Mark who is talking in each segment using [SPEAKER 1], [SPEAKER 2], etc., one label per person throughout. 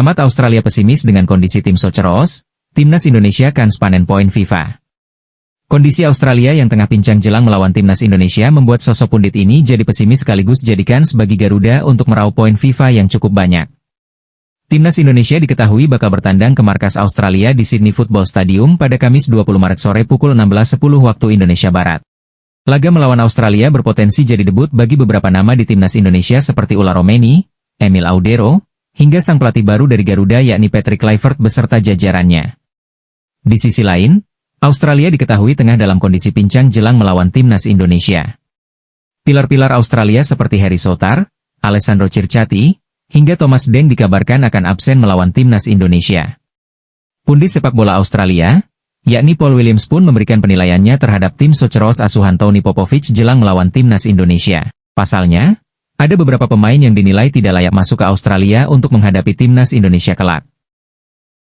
[SPEAKER 1] Pengamat Australia pesimis dengan kondisi tim Socceroos, timnas Indonesia kans panen poin FIFA. Kondisi Australia yang tengah pincang jelang melawan timnas Indonesia membuat sosok pundit ini jadi pesimis sekaligus jadi kans bagi Garuda untuk meraup poin FIFA yang cukup banyak. Timnas Indonesia diketahui bakal bertandang ke markas Australia di Sydney Football Stadium pada Kamis 20 Maret sore pukul 16.10 waktu Indonesia Barat. Laga melawan Australia berpotensi jadi debut bagi beberapa nama di timnas Indonesia seperti Ulla Romeni, Emil Audero, hingga sang pelatih baru dari Garuda yakni Patrick Kluivert beserta jajarannya. Di sisi lain, Australia diketahui tengah dalam kondisi pincang jelang melawan timnas Indonesia. Pilar-pilar Australia seperti Harry Souttar, Alessandro Circati, hingga Thomas Deng dikabarkan akan absen melawan timnas Indonesia. Pundit sepak bola Australia, yakni Paul Williams pun memberikan penilaiannya terhadap tim Socceroos asuhan Tony Popovic jelang melawan timnas Indonesia. Pasalnya, ada beberapa pemain yang dinilai tidak layak masuk ke Australia untuk menghadapi timnas Indonesia kelak.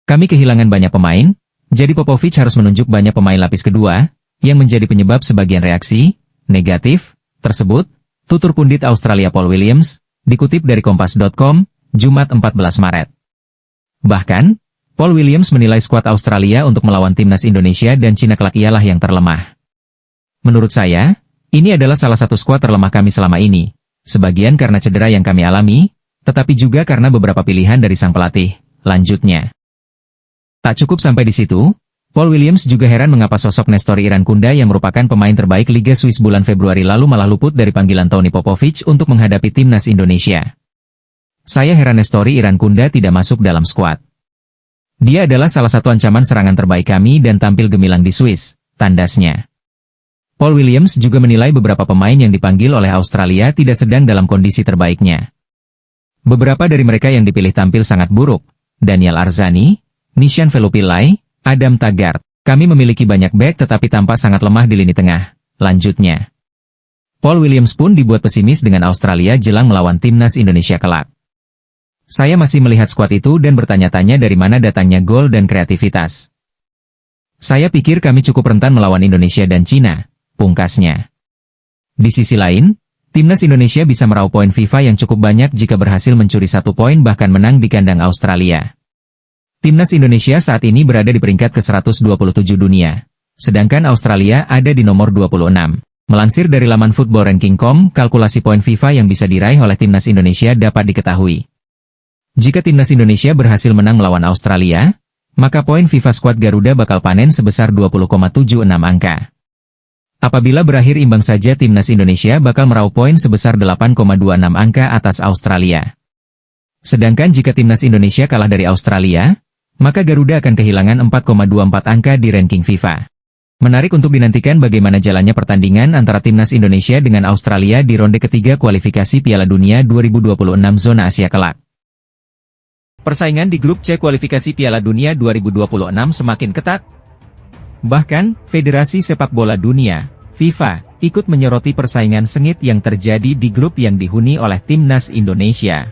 [SPEAKER 1] Kami kehilangan banyak pemain, jadi Popovic harus menunjuk banyak pemain lapis kedua, yang menjadi penyebab sebagian reaksi negatif tersebut, tutur pundit Australia Paul Williams, dikutip dari Kompas.com, Jumat 14 Maret. Bahkan, Paul Williams menilai skuad Australia untuk melawan timnas Indonesia dan Cina kelak ialah yang terlemah. Menurut saya, ini adalah salah satu skuad terlemah kami selama ini, sebagian karena cedera yang kami alami, tetapi juga karena beberapa pilihan dari sang pelatih, lanjutnya. Tak cukup sampai di situ, Paul Williams juga heran mengapa sosok Nestori Irankunda yang merupakan pemain terbaik Liga Swiss bulan Februari lalu malah luput dari panggilan Tony Popovic untuk menghadapi timnas Indonesia. Saya heran Nestori Irankunda tidak masuk dalam skuad. Dia adalah salah satu ancaman serangan terbaik kami dan tampil gemilang di Swiss, tandasnya. Paul Williams juga menilai beberapa pemain yang dipanggil oleh Australia tidak sedang dalam kondisi terbaiknya. Beberapa dari mereka yang dipilih tampil sangat buruk, Daniel Arzani, Nishan Velupillai, Adam Taggart. Kami memiliki banyak bek tetapi tampak sangat lemah di lini tengah, lanjutnya. Paul Williams pun dibuat pesimis dengan Australia jelang melawan timnas Indonesia kelak. Saya masih melihat skuad itu dan bertanya-tanya dari mana datangnya gol dan kreativitas. Saya pikir kami cukup rentan melawan Indonesia dan Cina, pungkasnya. Di sisi lain, timnas Indonesia bisa meraup poin FIFA yang cukup banyak jika berhasil mencuri 1 poin bahkan menang di kandang Australia. Timnas Indonesia saat ini berada di peringkat ke-127 dunia, sedangkan Australia ada di nomor 26. Melansir dari laman footballranking.com, kalkulasi poin FIFA yang bisa diraih oleh timnas Indonesia dapat diketahui. Jika timnas Indonesia berhasil menang melawan Australia, maka poin FIFA skuad Garuda bakal panen sebesar 20,76 angka. Apabila berakhir imbang saja timnas Indonesia bakal meraup poin sebesar 8,26 angka atas Australia. Sedangkan jika timnas Indonesia kalah dari Australia, maka Garuda akan kehilangan 4,24 angka di ranking FIFA. Menarik untuk dinantikan bagaimana jalannya pertandingan antara timnas Indonesia dengan Australia di ronde ketiga kualifikasi Piala Dunia 2026 zona Asia kelak. Persaingan di grup C kualifikasi Piala Dunia 2026 semakin ketat. Bahkan, Federasi Sepak Bola Dunia, FIFA, ikut menyoroti persaingan sengit yang terjadi di grup yang dihuni oleh timnas Indonesia.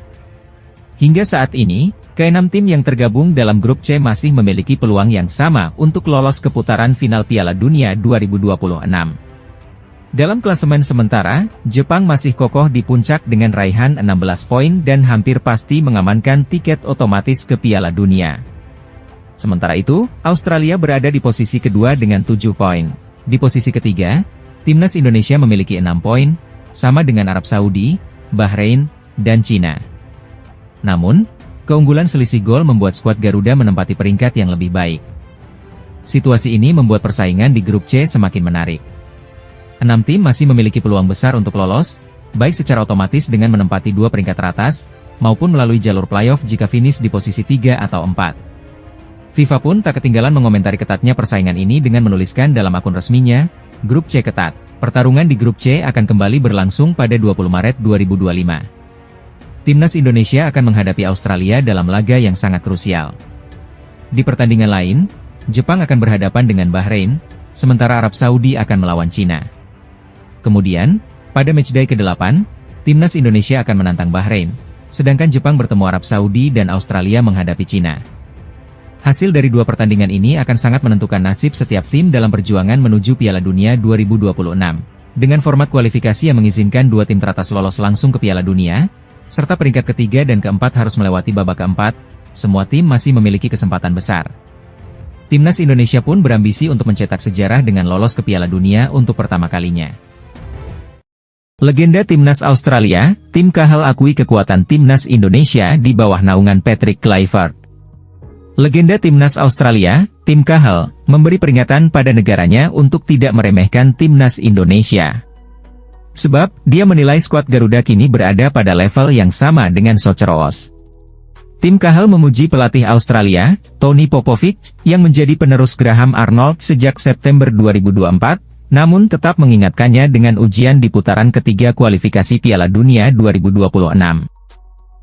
[SPEAKER 1] Hingga saat ini, ke-6 tim yang tergabung dalam grup C masih memiliki peluang yang sama untuk lolos ke putaran final Piala Dunia 2026. Dalam klasemen sementara, Jepang masih kokoh di puncak dengan raihan 16 poin dan hampir pasti mengamankan tiket otomatis ke Piala Dunia. Sementara itu, Australia berada di posisi kedua dengan 7 poin. Di posisi ketiga, timnas Indonesia memiliki 6 poin, sama dengan Arab Saudi, Bahrain, dan Cina. Namun, keunggulan selisih gol membuat skuad Garuda menempati peringkat yang lebih baik. Situasi ini membuat persaingan di grup C semakin menarik. 6 tim masih memiliki peluang besar untuk lolos, baik secara otomatis dengan menempati 2 peringkat teratas, maupun melalui jalur playoff jika finish di posisi 3 atau 4. FIFA pun tak ketinggalan mengomentari ketatnya persaingan ini dengan menuliskan dalam akun resminya, Grup C ketat. Pertarungan di Grup C akan kembali berlangsung pada 20 Maret 2025. Timnas Indonesia akan menghadapi Australia dalam laga yang sangat krusial. Di pertandingan lain, Jepang akan berhadapan dengan Bahrain, sementara Arab Saudi akan melawan Cina. Kemudian, pada matchday ke-8, timnas Indonesia akan menantang Bahrain, sedangkan Jepang bertemu Arab Saudi dan Australia menghadapi Cina. Hasil dari 2 pertandingan ini akan sangat menentukan nasib setiap tim dalam perjuangan menuju Piala Dunia 2026. Dengan format kualifikasi yang mengizinkan 2 tim teratas lolos langsung ke Piala Dunia, serta peringkat ketiga dan keempat harus melewati babak keempat, semua tim masih memiliki kesempatan besar. Timnas Indonesia pun berambisi untuk mencetak sejarah dengan lolos ke Piala Dunia untuk pertama kalinya. Legenda Timnas Australia, Tim Cahill akui kekuatan Timnas Indonesia di bawah naungan Patrick Kluivert. Legenda Timnas Australia, Tim Cahill, memberi peringatan pada negaranya untuk tidak meremehkan Timnas Indonesia. Sebab, dia menilai skuad Garuda kini berada pada level yang sama dengan Soceros. Tim Cahill memuji pelatih Australia, Tony Popovic, yang menjadi penerus Graham Arnold sejak September 2024, namun tetap mengingatkannya dengan ujian di putaran ketiga kualifikasi Piala Dunia 2026.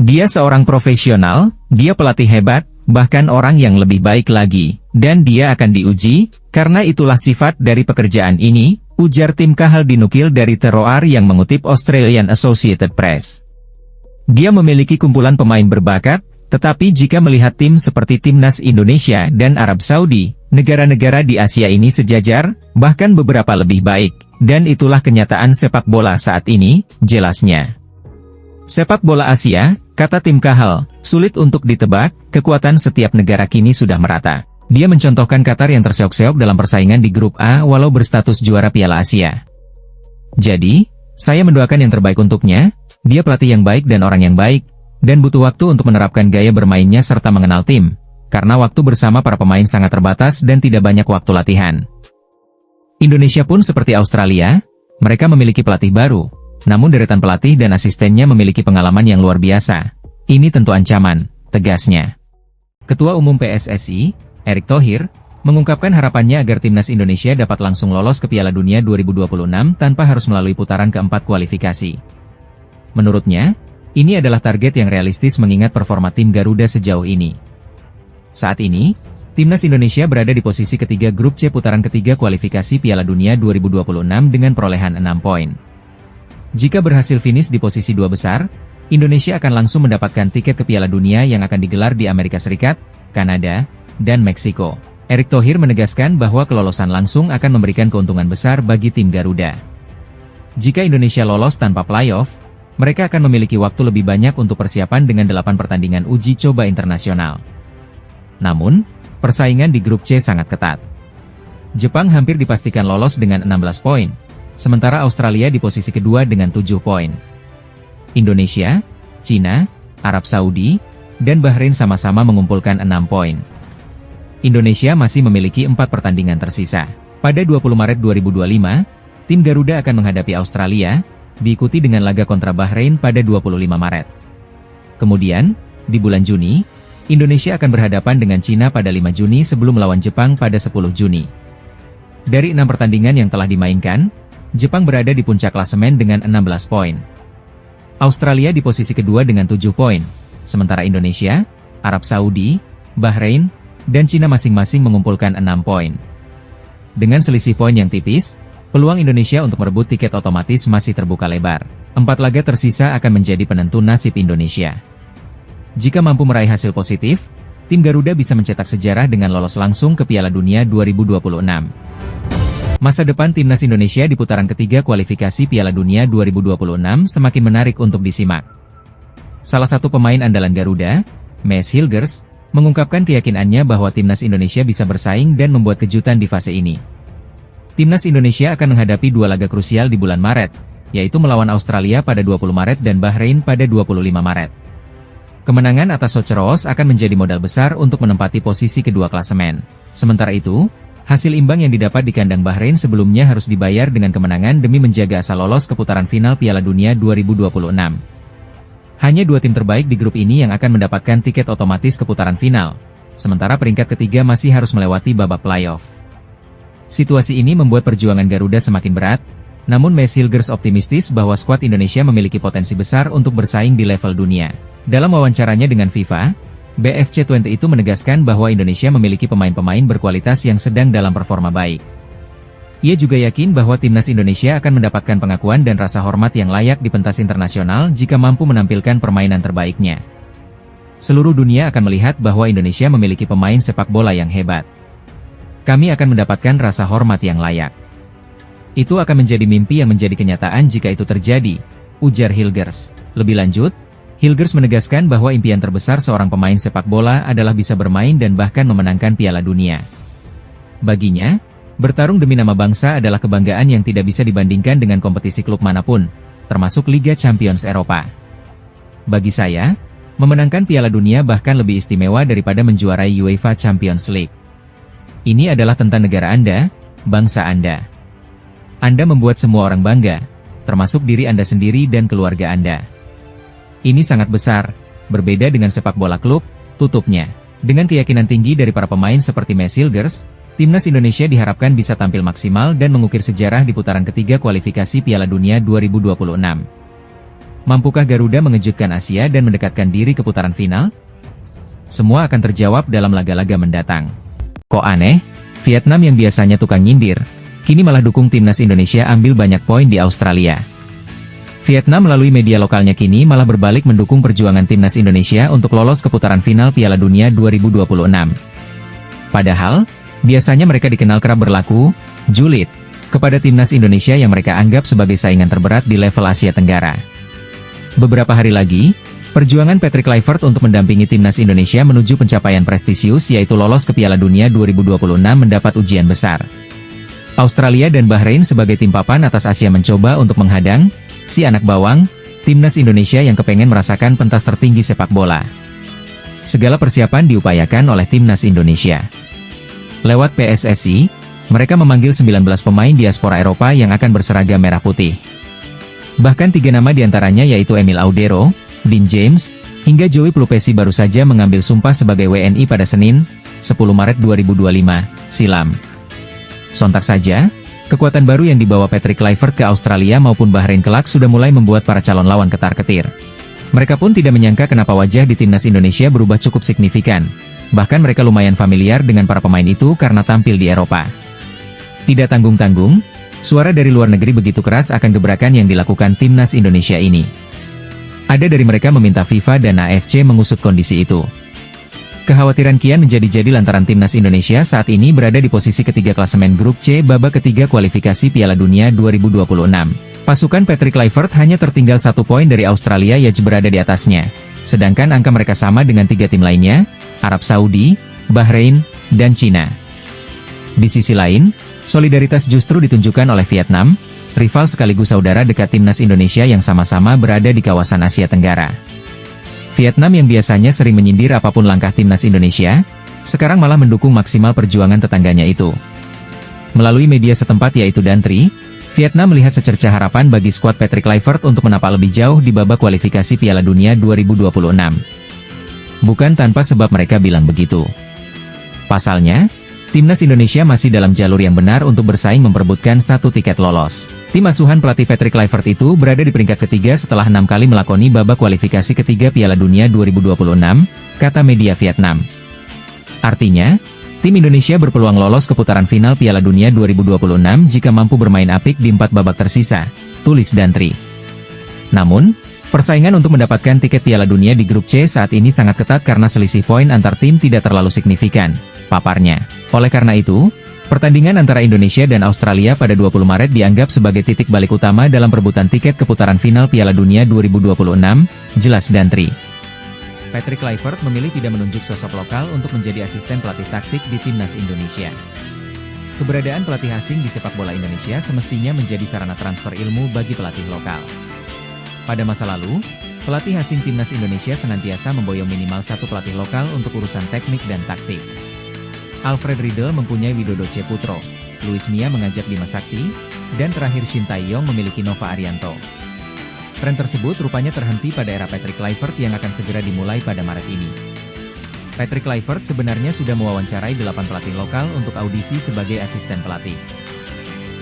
[SPEAKER 1] Dia seorang profesional, dia pelatih hebat, bahkan orang yang lebih baik lagi, dan dia akan diuji, karena itulah sifat dari pekerjaan ini, ujar Tim Cahill dinukil dari Terroir yang mengutip Australian Associated Press. Dia memiliki kumpulan pemain berbakat, tetapi jika melihat tim seperti Timnas Indonesia dan Arab Saudi, negara-negara di Asia ini sejajar, bahkan beberapa lebih baik, dan itulah kenyataan sepak bola saat ini, jelasnya. Sepak bola Asia, kata Tim Cahill, sulit untuk ditebak, kekuatan setiap negara kini sudah merata. Dia mencontohkan Qatar yang terseok-seok dalam persaingan di grup A walau berstatus juara Piala Asia. Jadi, saya mendoakan yang terbaik untuknya, dia pelatih yang baik dan orang yang baik, dan butuh waktu untuk menerapkan gaya bermainnya serta mengenal tim, karena waktu bersama para pemain sangat terbatas dan tidak banyak waktu latihan. Indonesia pun seperti Australia, mereka memiliki pelatih baru, namun deretan pelatih dan asistennya memiliki pengalaman yang luar biasa. Ini tentu ancaman, tegasnya. Ketua Umum PSSI, Erick Thohir, mengungkapkan harapannya agar Timnas Indonesia dapat langsung lolos ke Piala Dunia 2026 tanpa harus melalui putaran keempat kualifikasi. Menurutnya, ini adalah target yang realistis mengingat performa tim Garuda sejauh ini. Saat ini, Timnas Indonesia berada di posisi ketiga grup C putaran ketiga kualifikasi Piala Dunia 2026 dengan perolehan 6 poin. Jika berhasil finish di posisi 2 besar, Indonesia akan langsung mendapatkan tiket ke Piala Dunia yang akan digelar di Amerika Serikat, Kanada, dan Meksiko. Erick Thohir menegaskan bahwa kelolosan langsung akan memberikan keuntungan besar bagi tim Garuda. Jika Indonesia lolos tanpa playoff, mereka akan memiliki waktu lebih banyak untuk persiapan dengan 8 pertandingan uji coba internasional. Namun, persaingan di grup C sangat ketat. Jepang hampir dipastikan lolos dengan 16 poin, sementara Australia di posisi kedua dengan 7 poin. Indonesia, Cina, Arab Saudi, dan Bahrain sama-sama mengumpulkan 6 poin. Indonesia masih memiliki 4 pertandingan tersisa. Pada 20 Maret 2025, tim Garuda akan menghadapi Australia, diikuti dengan laga kontra Bahrain pada 25 Maret. Kemudian, di bulan Juni, Indonesia akan berhadapan dengan Cina pada 5 Juni sebelum melawan Jepang pada 10 Juni. Dari 6 pertandingan yang telah dimainkan, Jepang berada di puncak klasemen dengan 16 poin. Australia di posisi kedua dengan 7 poin, sementara Indonesia, Arab Saudi, Bahrain, dan Cina masing-masing mengumpulkan 6 poin. Dengan selisih poin yang tipis, peluang Indonesia untuk merebut tiket otomatis masih terbuka lebar. 4 laga tersisa akan menjadi penentu nasib Indonesia. Jika mampu meraih hasil positif, tim Garuda bisa mencetak sejarah dengan lolos langsung ke Piala Dunia 2026. Masa depan Timnas Indonesia di putaran ketiga kualifikasi Piala Dunia 2026 semakin menarik untuk disimak. Salah satu pemain andalan Garuda, Maes Hilgers, mengungkapkan keyakinannya bahwa Timnas Indonesia bisa bersaing dan membuat kejutan di fase ini. Timnas Indonesia akan menghadapi 2 laga krusial di bulan Maret, yaitu melawan Australia pada 20 Maret dan Bahrain pada 25 Maret. Kemenangan atas Soceros akan menjadi modal besar untuk menempati posisi kedua klasemen. Sementara itu, hasil imbang yang didapat di kandang Bahrain sebelumnya harus dibayar dengan kemenangan demi menjaga asa lolos ke putaran final Piala Dunia 2026. Hanya 2 tim terbaik di grup ini yang akan mendapatkan tiket otomatis ke putaran final, sementara peringkat ketiga masih harus melewati babak playoff. Situasi ini membuat perjuangan Garuda semakin berat, namun Maes Hilgers optimistis bahwa skuad Indonesia memiliki potensi besar untuk bersaing di level dunia. Dalam wawancaranya dengan FIFA, BFC20 itu menegaskan bahwa Indonesia memiliki pemain-pemain berkualitas yang sedang dalam performa baik. Ia juga yakin bahwa Timnas Indonesia akan mendapatkan pengakuan dan rasa hormat yang layak di pentas internasional jika mampu menampilkan permainan terbaiknya. Seluruh dunia akan melihat bahwa Indonesia memiliki pemain sepak bola yang hebat. Kami akan mendapatkan rasa hormat yang layak. Itu akan menjadi mimpi yang menjadi kenyataan jika itu terjadi, ujar Hilgers. Lebih lanjut, Hilgers menegaskan bahwa impian terbesar seorang pemain sepak bola adalah bisa bermain dan bahkan memenangkan Piala Dunia. Baginya, bertarung demi nama bangsa adalah kebanggaan yang tidak bisa dibandingkan dengan kompetisi klub manapun, termasuk Liga Champions Eropa. Bagi saya, memenangkan Piala Dunia bahkan lebih istimewa daripada menjuarai UEFA Champions League. Ini adalah tentang negara Anda, bangsa Anda. Anda membuat semua orang bangga, termasuk diri Anda sendiri dan keluarga Anda. Ini sangat besar, berbeda dengan sepak bola klub, tutupnya. Dengan keyakinan tinggi dari para pemain seperti Mes Hilgers, Timnas Indonesia diharapkan bisa tampil maksimal dan mengukir sejarah di putaran ketiga kualifikasi Piala Dunia 2026. Mampukah Garuda mengejutkan Asia dan mendekatkan diri ke putaran final? Semua akan terjawab dalam laga-laga mendatang. Kok aneh? Vietnam yang biasanya tukang nyindir, kini malah dukung Timnas Indonesia ambil banyak poin di Australia. Vietnam melalui media lokalnya kini malah berbalik mendukung perjuangan Timnas Indonesia untuk lolos ke putaran final Piala Dunia 2026. Padahal, biasanya mereka dikenal kerap berlaku julid kepada Timnas Indonesia yang mereka anggap sebagai saingan terberat di level Asia Tenggara. Beberapa hari lagi, perjuangan Patrick Kluivert untuk mendampingi Timnas Indonesia menuju pencapaian prestisius yaitu lolos ke Piala Dunia 2026 mendapat ujian besar. Australia dan Bahrain sebagai tim papan atas Asia mencoba untuk menghadang si anak bawang, Timnas Indonesia yang kepengen merasakan pentas tertinggi sepak bola. Segala persiapan diupayakan oleh Timnas Indonesia. Lewat PSSI, mereka memanggil 19 pemain diaspora Eropa yang akan berseragam merah putih. Bahkan 3 nama diantaranya yaitu Emil Audero, Dean James, hingga Joey Plupesi baru saja mengambil sumpah sebagai WNI pada Senin, 10 Maret 2025, silam. Sontak saja, kekuatan baru yang dibawa Patrick Kluivert ke Australia maupun Bahrain kelak sudah mulai membuat para calon lawan ketar-ketir. Mereka pun tidak menyangka kenapa wajah di Timnas Indonesia berubah cukup signifikan. Bahkan mereka lumayan familiar dengan para pemain itu karena tampil di Eropa. Tidak tanggung-tanggung, suara dari luar negeri begitu keras akan gebrakan yang dilakukan Timnas Indonesia ini. Ada dari mereka meminta FIFA dan AFC mengusut kondisi itu. Kekhawatiran kian menjadi-jadi lantaran Timnas Indonesia saat ini berada di posisi ketiga klasemen Grup C babak ketiga kualifikasi Piala Dunia 2026. Pasukan Patrick Kluivert hanya tertinggal 1 poin dari Australia yang berada di atasnya. Sedangkan angka mereka sama dengan 3 tim lainnya, Arab Saudi, Bahrain, dan Cina. Di sisi lain, solidaritas justru ditunjukkan oleh Vietnam, rival sekaligus saudara dekat Timnas Indonesia yang sama-sama berada di kawasan Asia Tenggara. Vietnam yang biasanya sering menyindir apapun langkah Timnas Indonesia, sekarang malah mendukung maksimal perjuangan tetangganya itu. Melalui media setempat yaitu Dantri, Vietnam melihat secercah harapan bagi skuad Patrick Kluivert untuk menapak lebih jauh di babak kualifikasi Piala Dunia 2026. Bukan tanpa sebab mereka bilang begitu. Pasalnya, Timnas Indonesia masih dalam jalur yang benar untuk bersaing memperebutkan 1 tiket lolos. Tim asuhan pelatih Patrick Kluivert itu berada di peringkat ketiga setelah 6 kali melakoni babak kualifikasi ketiga Piala Dunia 2026, kata media Vietnam. Artinya, tim Indonesia berpeluang lolos ke putaran final Piala Dunia 2026 jika mampu bermain apik di 4 babak tersisa, tulis Dantri. Namun, persaingan untuk mendapatkan tiket Piala Dunia di Grup C saat ini sangat ketat karena selisih poin antar tim tidak terlalu signifikan, paparnya. Oleh karena itu, pertandingan antara Indonesia dan Australia pada 20 Maret dianggap sebagai titik balik utama dalam perebutan tiket ke putaran final Piala Dunia 2026, jelas Dantri. Patrick Kluivert memilih tidak menunjuk sosok lokal untuk menjadi asisten pelatih taktik di Timnas Indonesia. Keberadaan pelatih asing di sepak bola Indonesia semestinya menjadi sarana transfer ilmu bagi pelatih lokal. Pada masa lalu, pelatih asing Timnas Indonesia senantiasa memboyong minimal 1 pelatih lokal untuk urusan teknik dan taktik. Alfred Riedel mempunyai Widodo C. Putro, Luis Mia mengajak Bima Sakti, dan terakhir Shin Tae-yong memiliki Nova Arianto. Tren tersebut rupanya terhenti pada era Patrick Kluivert yang akan segera dimulai pada Maret ini. Patrick Kluivert sebenarnya sudah mewawancarai 8 pelatih lokal untuk audisi sebagai asisten pelatih.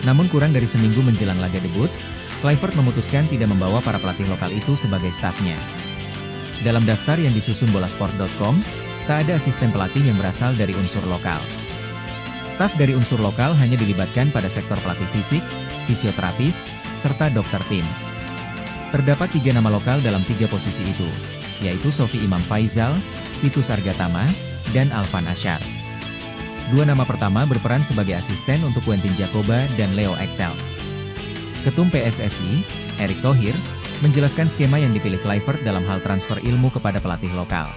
[SPEAKER 1] Namun kurang dari seminggu menjelang laga debut, Kluivert memutuskan tidak membawa para pelatih lokal itu sebagai stafnya. Dalam daftar yang disusun bolasport.com, tak ada asisten pelatih yang berasal dari unsur lokal. Staf dari unsur lokal hanya dilibatkan pada sektor pelatih fisik, fisioterapis, serta dokter tim. Terdapat 3 nama lokal dalam 3 posisi itu, yaitu Sofi Imam Faizal, Titus Argatama, dan Alvan Ashar. 2 nama pertama berperan sebagai asisten untuk Quentin Jacoba dan Leo Ektel. Ketum PSSI, Erick Thohir, menjelaskan skema yang dipilih Kluivert dalam hal transfer ilmu kepada pelatih lokal.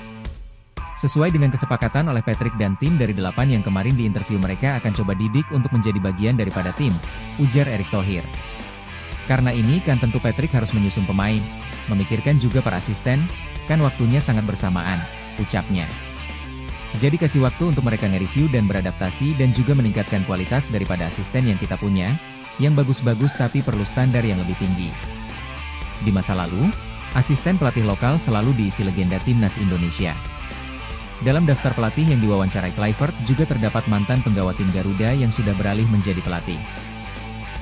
[SPEAKER 1] Sesuai dengan kesepakatan oleh Patrick dan tim dari 8 yang kemarin di interview mereka akan coba didik untuk menjadi bagian daripada tim, ujar Erick Thohir. Karena ini kan tentu Patrick harus menyusun pemain, memikirkan juga para asisten, kan waktunya sangat bersamaan, ucapnya. Jadi kasih waktu untuk mereka nge-review dan beradaptasi dan juga meningkatkan kualitas daripada asisten yang kita punya, yang bagus-bagus tapi perlu standar yang lebih tinggi. Di masa lalu, asisten pelatih lokal selalu diisi legenda timnas Indonesia. Dalam daftar pelatih yang diwawancarai Kluivert juga terdapat mantan penggawa tim Garuda yang sudah beralih menjadi pelatih.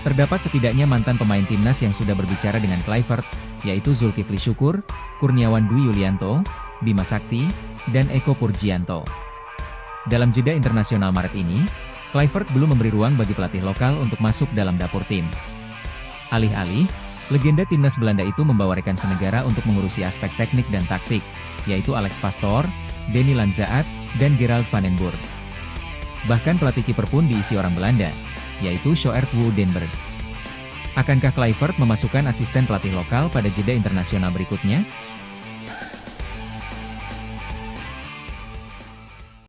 [SPEAKER 1] Terdapat setidaknya mantan pemain timnas yang sudah berbicara dengan Kluivert, yaitu Zulkifli Syukur, Kurniawan Dwi Yulianto, Bima Sakti, dan Eko Purjianto. Dalam jeda internasional Maret ini, Kluivert belum memberi ruang bagi pelatih lokal untuk masuk dalam dapur tim. Alih-alih, legenda timnas Belanda itu membawa rekan senegara untuk mengurusi aspek teknik dan taktik, yaitu Alex Pastoor, Denny Lanzaat, dan Gerald van den Burg. Bahkan pelatih kiper pun diisi orang Belanda, yaitu Sjoerd Woudenberg. Akankah Kluivert memasukkan asisten pelatih lokal pada jeda internasional berikutnya?